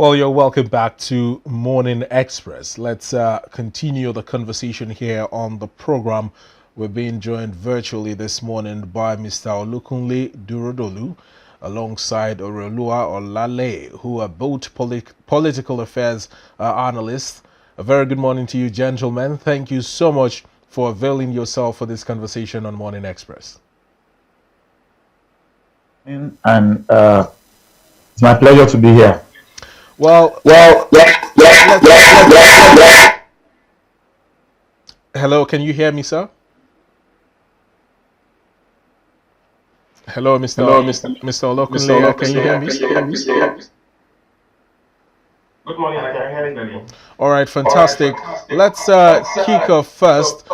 Well, you're welcome back to Morning Express. Let's continue the conversation here on the program. We're being joined virtually this morning by Mr. Olukunle Durodolu alongside Oreoluwa Olaleye, who are both political affairs analysts. A very good morning to you, gentlemen. Thank you so much for availing yourself for this conversation on Morning Express. And it's my pleasure to be here. Hello, can you hear me, sir? Hello, Mr. Olukunle, can you hear me? Good morning, I can hear you. All right, fantastic. Let's kick off first.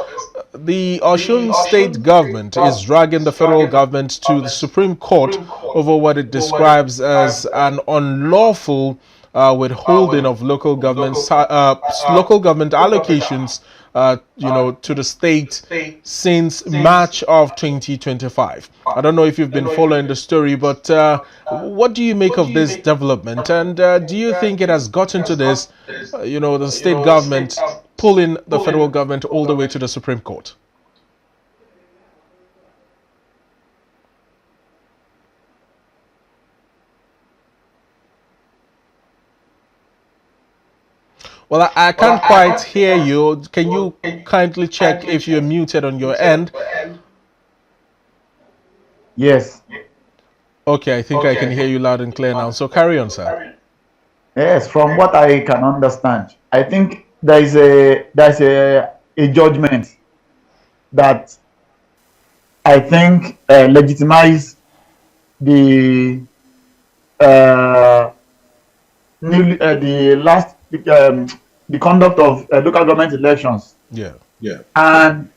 The Osun State Government is dragging the federal government to the Supreme Court over what it describes as an unlawful withholding of local government allocations, to the state since March of 2025. I don't know if you've been following the story, but what do you make of this development? And do you think it has gotten to this, the state government pulling the federal government all the way to the Supreme Court? Well, I can't quite hear you. Can you kindly check if you're muted on your end? Yes. Okay, I think I can hear you loud and clear now. So carry on, sir. Yes, from what I can understand, I think there's a judgment that I think legitimizes the the conduct of local government elections. Yeah. And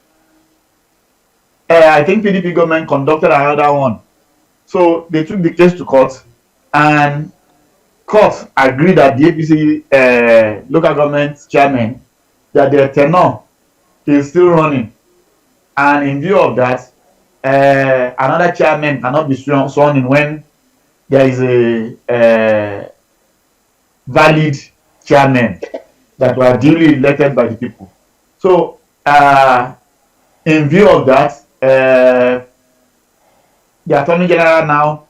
I think PDP government conducted another one. So they took the case to court, and court agreed that the APC local government chairman, that their tenure is still running. And in view of that, another chairman cannot be sworn in when there is a valid chairman that were duly elected by the people. So, in view of that, the Attorney General now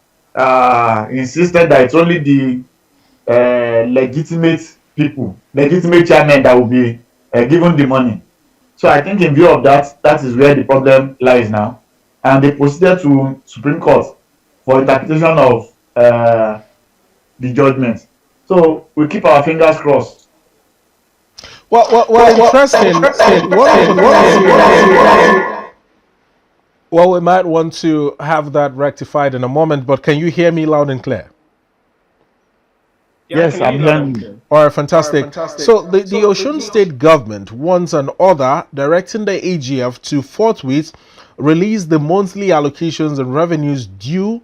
insisted that it's only the legitimate chairman that will be given the money. So I think in view of that, that is where the problem lies now. And they proceeded to Supreme Court for interpretation of the judgment. So we keep our fingers crossed. Interesting. Well, we might want to have that rectified in a moment, but can you hear me loud and clear? Yes, I'm hearing. All right, fantastic. So the Osun State Government wants an order directing the AGF to forthwith release the monthly allocations and revenues due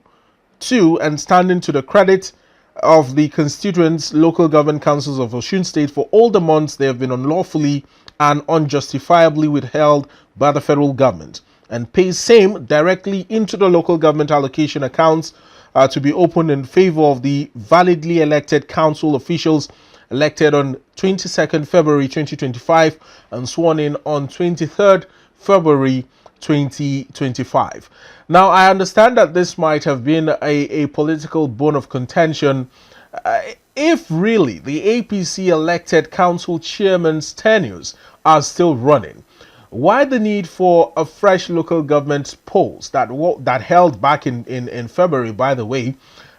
to and standing to the credit of the constituents local government councils of Osun State for all the months they have been unlawfully and unjustifiably withheld by the federal government, and pay same directly into the local government allocation accounts to be opened in favor of the validly elected council officials elected on 22nd February 2025 and sworn in on 23rd February 2025. Now, I understand that this might have been a political bone of contention. If really the APC elected council chairman's tenures are still running, why the need for a fresh local government polls that held back in February, by the way?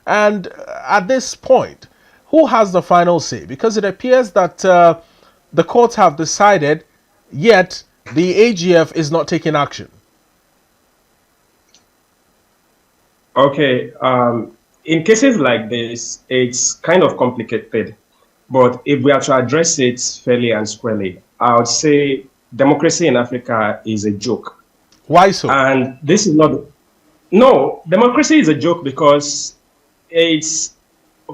And at this point, who has the final say? Because it appears that the courts have decided, yet the AGF is not taking action. Okay, in cases like this, it's kind of complicated. But if we are to address it fairly and squarely, I would say democracy in Africa is a joke. Why so? And this is not... No, democracy is a joke because it's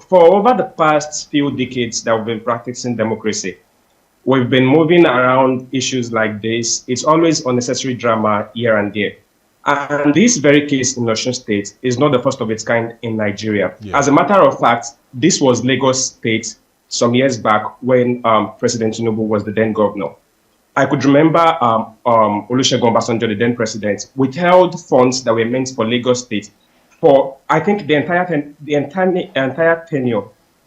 for over the past few decades that we've been practicing democracy. We've been moving around issues like this. It's always unnecessary drama here and there. And this very case in Osun State is not the first of its kind in Nigeria. Yeah. As a matter of fact, this was Lagos State some years back when President Tinubu was the then governor. I could remember Olusegun Obasanjo, the then president, withheld funds that were meant for Lagos State for, I think, the entire tenure.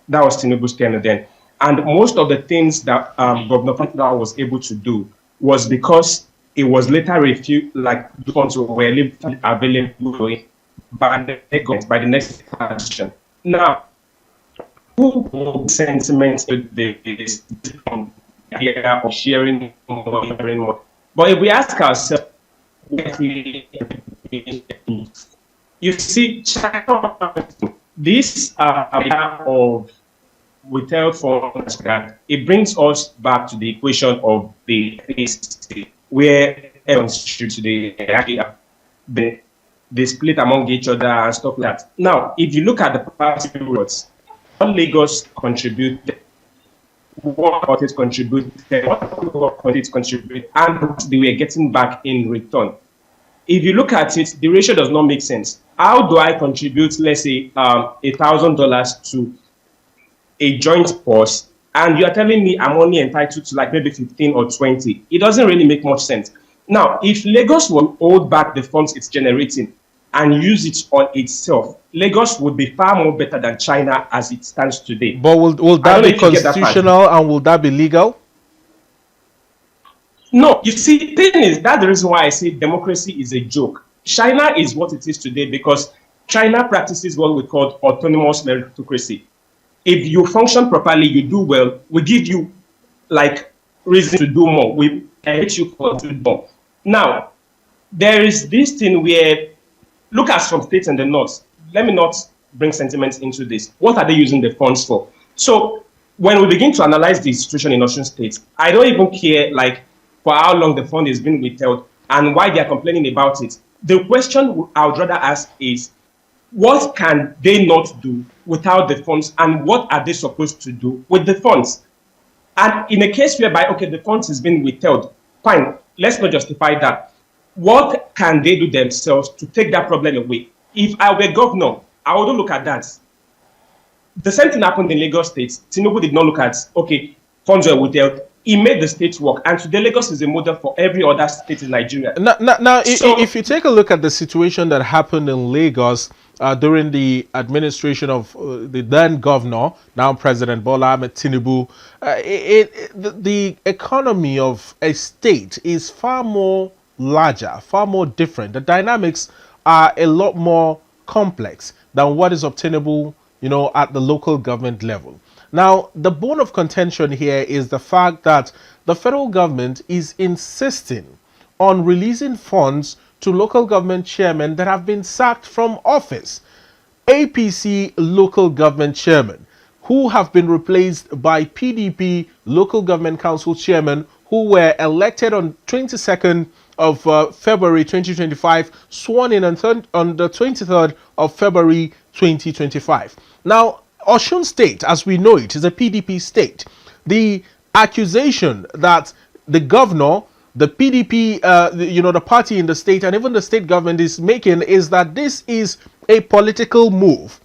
That was Tinubu's tenure then. And most of the things that Governor Fantana was able to do was because it was later refused, like the funds were available by the next administration. Now, who will sentiment to this idea of sharing more? But if we ask ourselves, you see, China, this idea of withheld funds, it brings us back to the equation of the where everyone's today they split among each other and stuff like that. Now, if you look at the past few years, what Lagos contributed, what it contributed, what it contributed, and what they were getting back in return. If you look at it, the ratio does not make sense. How do I contribute, let's say, $1,000 to a joint force, and you're telling me I'm only entitled to like maybe 15 or 20? It doesn't really make much sense. Now, if Lagos will hold back the funds it's generating and use it on itself, Lagos would be far more better than China as it stands today. But will that be constitutional and will that be legal? No, you see, the thing is, that's the reason why I say democracy is a joke. China is what it is today because China practices what we call autonomous meritocracy. If you function properly, you do well, we give you like reason to do more. We hate you for doing more. Now, there is this thing where, look at some states in the north. Let me not bring sentiments into this. What are they using the funds for? So when we begin to analyze the situation in Osun State, I don't even care like for how long the fund is being withheld and why they are complaining about it. The question I would rather ask is, what can they not do without the funds, and what are they supposed to do with the funds? And in a case whereby, okay, the funds is being withheld, fine, let's not justify that. What can they do themselves to take that problem away? If I were governor, I wouldn't look at that. The same thing happened in Lagos State. Tinubu did not look at, okay, funds were withheld. He made the state work, and today Lagos is a model for every other state in Nigeria. Now, if you take a look at the situation that happened in Lagos during the administration of the then governor, now President Bola Ahmed Tinubu, the economy of a state is far more larger, far more different. The dynamics are a lot more complex than what is obtainable, at the local government level. Now, the bone of contention here is the fact that the federal government is insisting on releasing funds to local government chairmen that have been sacked from office. APC local government chairmen who have been replaced by PDP local government council chairmen who were elected on 22nd of February 2025, sworn in on the 23rd of February 2025. Now, Osun State, as we know it, is a PDP state. The accusation that the governor, the PDP, the party in the state, and even the state government is making is that this is a political move.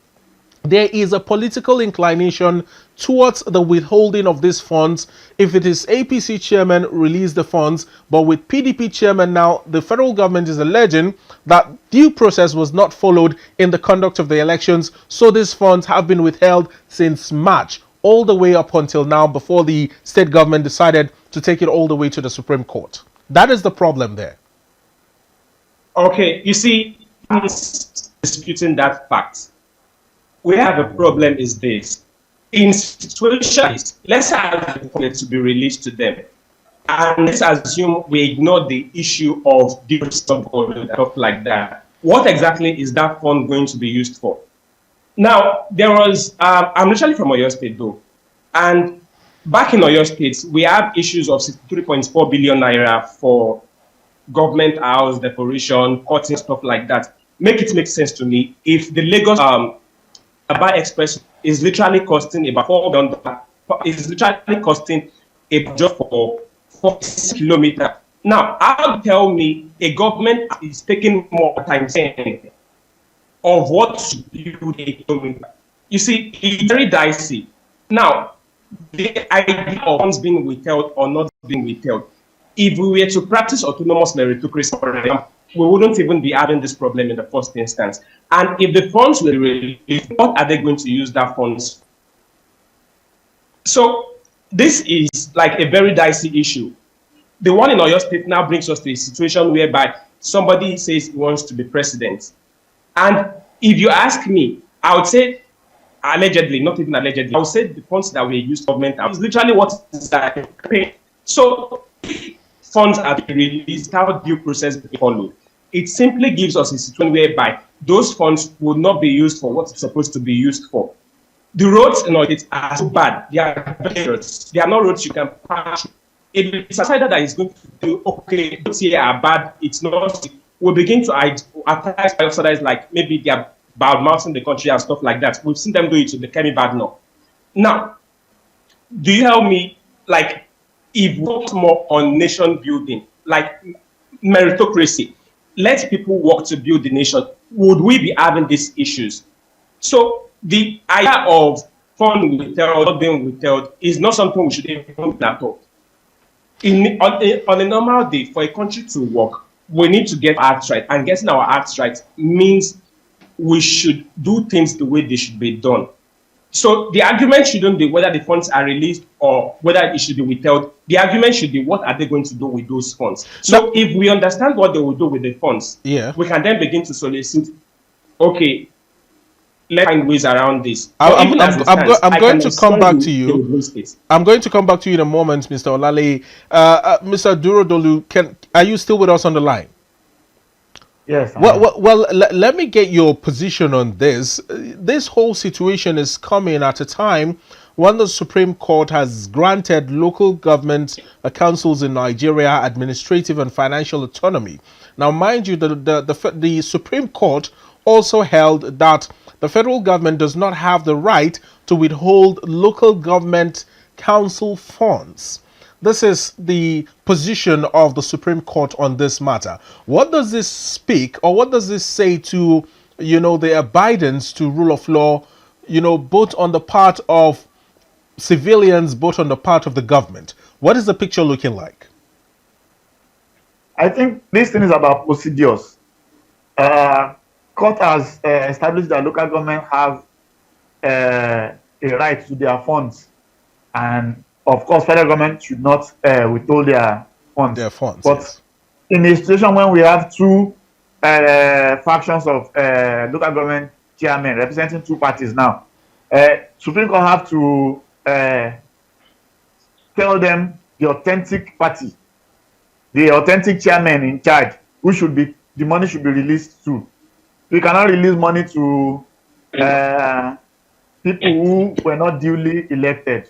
There is a political inclination towards the withholding of these funds. If it is APC chairman, release the funds. But with PDP chairman now, the federal government is alleging that due process was not followed in the conduct of the elections. So these funds have been withheld since March, all the way up until now, before the state government decided to take it all the way to the Supreme Court. That is the problem there. Okay, you see, I'm disputing that fact. We have a problem is this. In situations, let's have the funds to be released to them. And let's assume we ignore the issue of different stuff like that. What exactly is that fund going to be used for? Now, there was, I'm literally from Oyo State though. And back in Oyo State, we have issues of 63.4 billion naira for government house, decoration, cutting, stuff like that. Make it make sense to me. If the Lagos Aba Express is literally costing about 4 billion, is literally costing a job for 40 kilometers. Now, I'll tell me a government is taking more time saying of what to build a kilometer. You see, it's very dicey. Now, the idea of funds being withheld or not being withheld. If we were to practice autonomous meritocracy, for example, we wouldn't even be having this problem in the first instance. And if the funds were released, what are they going to use that funds? So this is like a very dicey issue. The one in Oyo State now brings us to a situation whereby somebody says he wants to be president. And if you ask me, I would say allegedly, not even allegedly, I would say the funds that we use government is literally what is paid. So funds are released, how due process be followed. It simply gives us a situation whereby those funds would not be used for what it's supposed to be used for. The roads in Oyo are so bad. They are roads. They are not roads you can pass. If it's decided that it's going to do okay, roads here are bad, it's not. We'll begin to attack subsidize like maybe they are bad mouthing the country and stuff like that. We've seen them do it to the Kemi bad now. Now, do you help me like if we focus more on nation building, like meritocracy, let people work to build the nation, would we be having these issues? So the idea of fund withheld, not being withheld, is not something we should even at all. On a normal day, for a country to work, we need to get our acts right. And getting our acts right means we should do things the way they should be done. So the argument shouldn't be whether the funds are released or whether it should be withheld. The argument should be what are they going to do with those funds. So if we understand what they will do with the funds, we can then begin to solicit, okay, let's find ways around this. I'm going to come back to you. I'm going to come back to you in a moment, Mr. Olaleye. Mr. Durodolu, are you still with us on the line? Yes. Well, let me get your position on this. This whole situation is coming at a time when the Supreme Court has granted local government councils in Nigeria administrative and financial autonomy. Now, mind you, the Supreme Court also held that the federal government does not have the right to withhold local government council funds. This is the position of the Supreme Court on this matter. What does this speak, or what does this say to, the abidance to rule of law, both on the part of civilians, both on the part of the government? What is the picture looking like? I think this thing is about procedures. Court has established that local government have a right to their funds, and of course, federal government should not withhold their funds. But yes, in a situation when we have two factions of local government chairmen representing two parties now, Supreme Court have to tell them the authentic party, the authentic chairman in charge, who should be the money should be released to. We cannot release money to people who were not duly elected.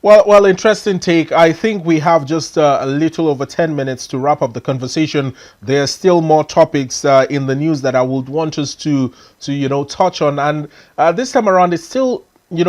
Well, interesting take. I think we have just a little over 10 minutes to wrap up the conversation. There are still more topics in the news that I would want us to touch on. And this time around, it's still,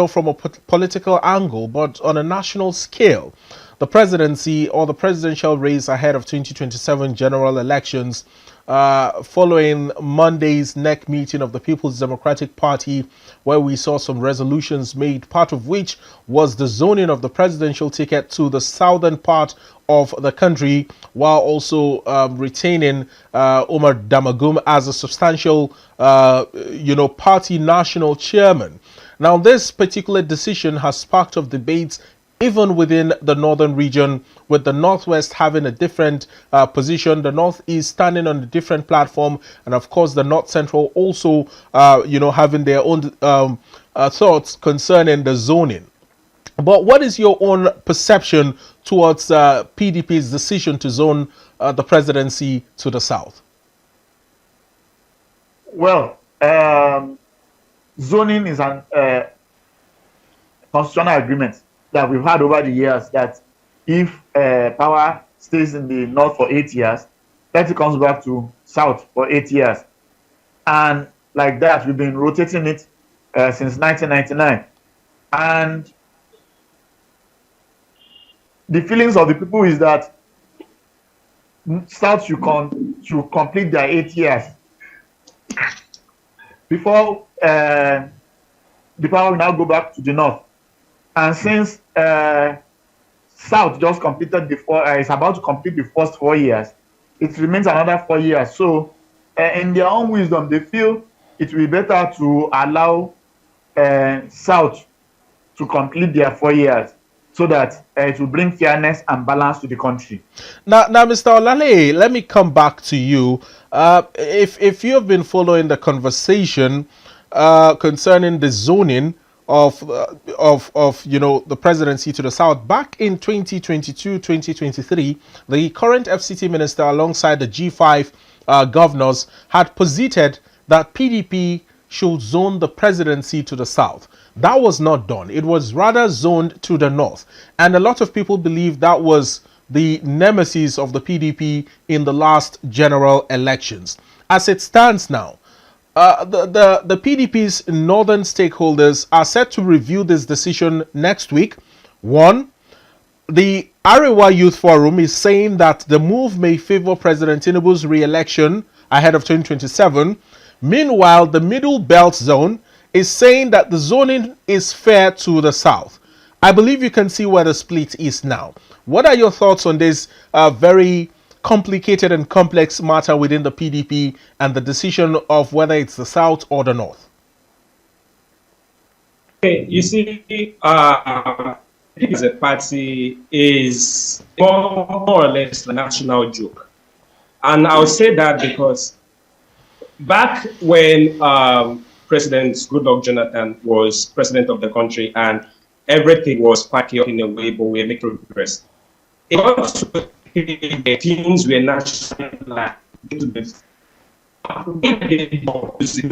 from a political angle, but on a national scale. The presidency or the presidential race ahead of 2027 general elections, following Monday's NEC meeting of the People's Democratic Party, where we saw some resolutions made, part of which was the zoning of the presidential ticket to the southern part of the country, while also retaining Umar Damagum as a substantial, party national chairman. Now, this particular decision has sparked of debates even within the northern region, with the northwest having a different position, the northeast standing on a different platform, and of course the north central also, having their own thoughts concerning the zoning. But what is your own perception towards PDP's decision to zone the presidency to the south? Well, zoning is an constitutional agreement that we've had over the years, that if power stays in the north for 8 years, then it comes back to south for 8 years. And like that, we've been rotating it since 1999. And the feelings of the people is that south should complete their 8 years before the power will now go back to the north. And since South just completed is about to complete the first 4 years, it remains another 4 years. So in their own wisdom, they feel it will be better to allow South to complete their 4 years, so that it will bring fairness and balance to the country. Now, Mr. Olaleye, let me come back to you. If you have been following the conversation concerning the zoning of the presidency to the south back in 2022-2023, the current FCT minister, alongside the G5 governors, had posited that PDP should zone the presidency to the south. That was not done. It was rather zoned to the north. And a lot of people believe that was the nemesis of the PDP in the last general elections. As it stands now, the PDP's northern stakeholders are set to review this decision next week. One, the Arewa Youth Forum is saying that the move may favor President Tinubu's re-election ahead of 2027. Meanwhile, the Middle Belt Zone is saying that the zoning is fair to the south. I believe you can see where the split is now. What are your thoughts on this very complicated and complex matter within the PDP and the decision of whether it's the south or the north? Okay, you see, as a party is more or less a national joke. And I'll say that because back when President Goodluck Jonathan was president of the country and everything was packed up in a way, but we were making progress. It was the teams were national. The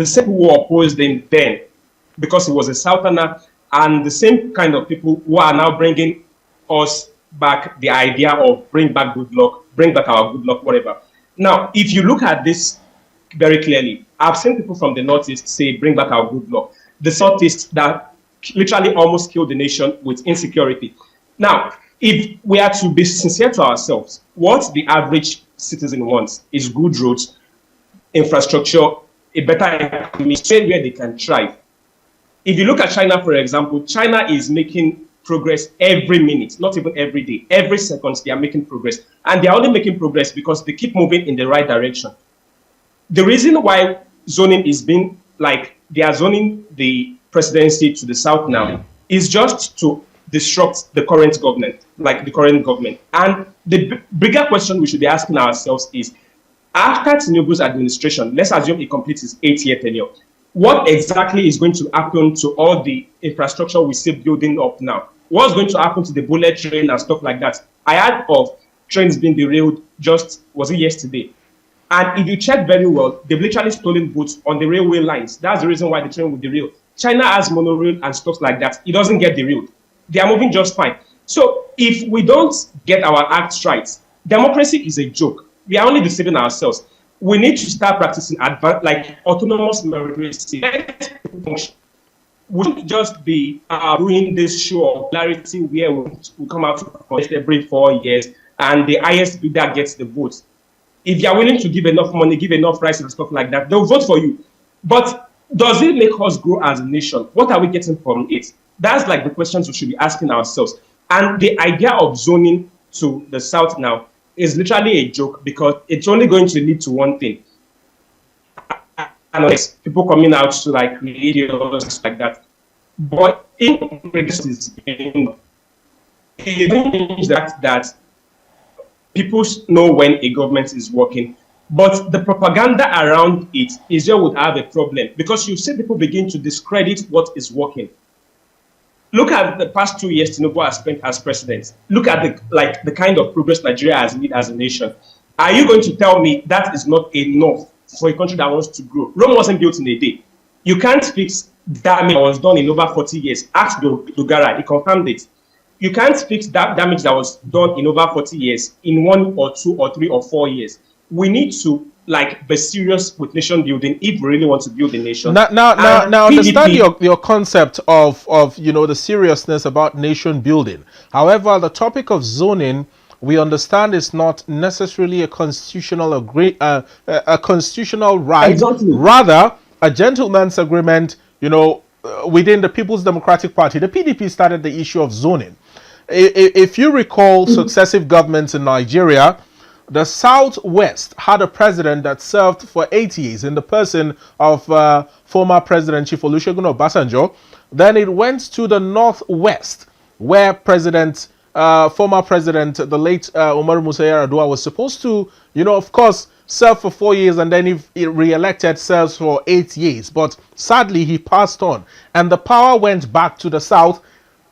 same who opposed him then, because he was a southerner, and the same kind of people who are now bringing us back the idea of bring back good luck, bring back our good luck, whatever. Now, if you look at this very clearly, I've seen people from the Northeast say bring back our good luck. The Southeast that literally almost killed the nation with insecurity. Now, if we are to be sincere to ourselves, what the average citizen wants is good roads, infrastructure, a better economy, where they can thrive. If you look at China, for example, China is making progress every minute, not even every day. Every second, they are making progress. And they are only making progress because they keep moving in the right direction. The reason why zoning is being, like, they are zoning the presidency to the south now is just to disrupt the current government, like the current government. And the bigger question we should be asking ourselves is, after Tinubu's administration, let's assume he completes his 8-year tenure, what exactly is going to happen to all the infrastructure we see building up now? What's going to happen to the bullet train and stuff like that? I heard of trains being derailed was it yesterday? And if you check very well, they've literally stolen boats on the railway lines. That's the reason why the train will derail. China has monorail and stuff like that. It doesn't get derailed. They are moving just fine. So if we don't get our acts right, democracy is a joke. We are only deceiving ourselves. We need to start practicing like autonomous meritocracy. We shouldn't just be doing this show of clarity where we come out every 4 years and the highest bidder gets the votes. If you are willing to give enough money, give enough rights and stuff like that, they'll vote for you. But does it make us grow as a nation? What are we getting from it? That's like the questions we should be asking ourselves. And the idea of zoning to the south now is literally a joke because it's only going to lead to one thing. And people coming out to like videos like that. But in regards that people know when a government is working, but the propaganda around it is where would have a problem because you see people begin to discredit what is working. Look at the past 2 years Tinubu has spent as president. Look at the kind of progress Nigeria has made as a nation. Are you going to tell me that is not enough for a country that wants to grow? Rome wasn't built in a day. You can't fix damage that was done in over 40 years. Ask Dogara, he confirmed it. You can't fix that damage that was done in over 40 years in 1 or 2 or 3 or 4 years. We need to be serious with nation building if we really want to build a nation. Now understand your concept of the seriousness about nation building. However, the topic of zoning, we understand, is not necessarily a constitutional constitutional right. Exactly. Rather, a gentleman's agreement, within the People's Democratic Party, the PDP started the issue of zoning. If you recall successive governments in Nigeria, the Southwest had a president that served for 8 years in the person of former President Chief Olusegun Obasanjo. Then it went to the Northwest, where former President, the late Umaru Musa Yar'Adua, was supposed to, of course, serve for 4 years, and then if he re-elected, serves for 8 years. But sadly, he passed on, and the power went back to the South,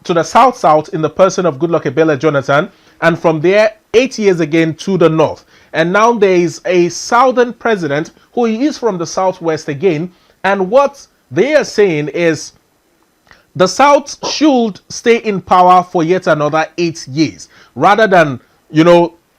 South in the person of Goodluck Ebele Jonathan, and from there 8 years again to the North. And now there is a Southern president who is from the Southwest again, and what they are saying is the South should stay in power for yet another 8 years, rather than,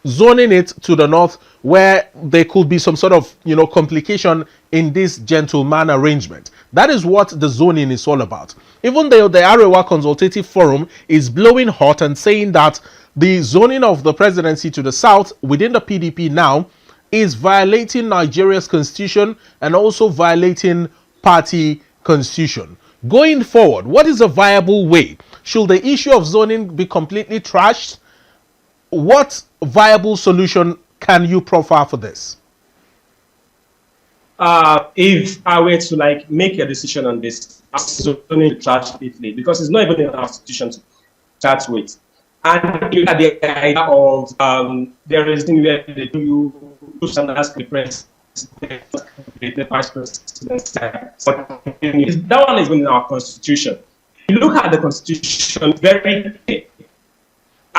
zoning it to the North, where there could be some sort of, complication in this gentleman arrangement. That is what the zoning is all about. Even though the Arewa Consultative Forum is blowing hot and saying that the zoning of the presidency to the South within the PDP now is violating Nigeria's constitution and also violating party constitution. Going forward, what is a viable way? Should the issue of zoning be completely trashed? What viable solution can you profile for this? If I were to make a decision on this, zoning to trash completely, because it's not even in our constitution to start with. And you had the idea of there is thing where they do ask the president, the vice president. That one is in our constitution. You look at the constitution very clear.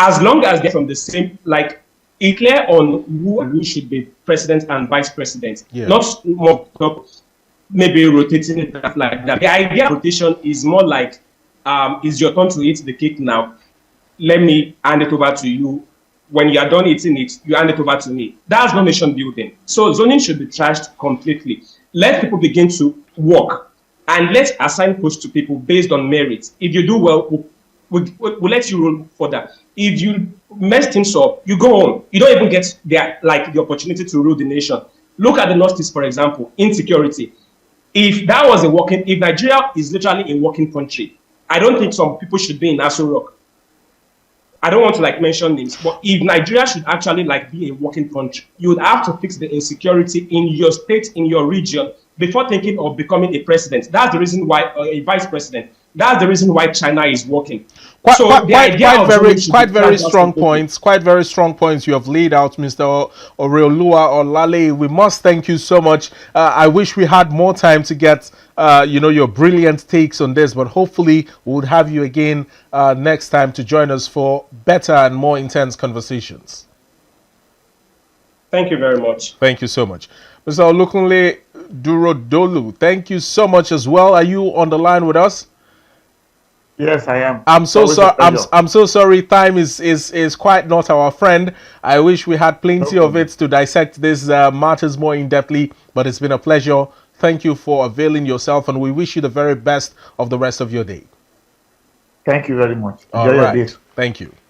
As long as they're from the same, it's clear on who should be president and vice president. Yeah. Not maybe rotating it like that. The idea of rotation is more like, it's your turn to eat the cake now. Let me hand it over to you. When you are done eating it, you hand it over to me. That's not nation building. So zoning should be trashed completely. Let people begin to work, and let's assign posts to people based on merit. If you do well, we'll let you rule further. If you mess things up, you go on. You don't even get the opportunity to rule the nation. Look at the Northeast, for example, insecurity. If Nigeria is literally a working country, I don't think some people should be in Aso Rock. I don't want to mention names, but if Nigeria should actually be a working country, you would have to fix the insecurity in your state, in your region, before thinking of becoming a president. That's the reason why a vice president. That's the reason why China is working. Quite very strong points you have laid out, Mr. Oreoluwa or Olaleye. We must thank you so much. I wish we had more time to get your brilliant takes on this, but hopefully we'll have you again next time to join us for better and more intense conversations. Thank you very much. Thank you so much. Mr. Olukunle Durodolu, thank you so much as well. Are you on the line with us? Yes, I am. I'm so sorry. I'm so sorry. Time is quite not our friend. I wish we had plenty of it to dissect these matters more in depthly, but it's been a pleasure. Thank you for availing yourself, and we wish you the very best of the rest of your day. Thank you very much. Enjoy your day. Thank you.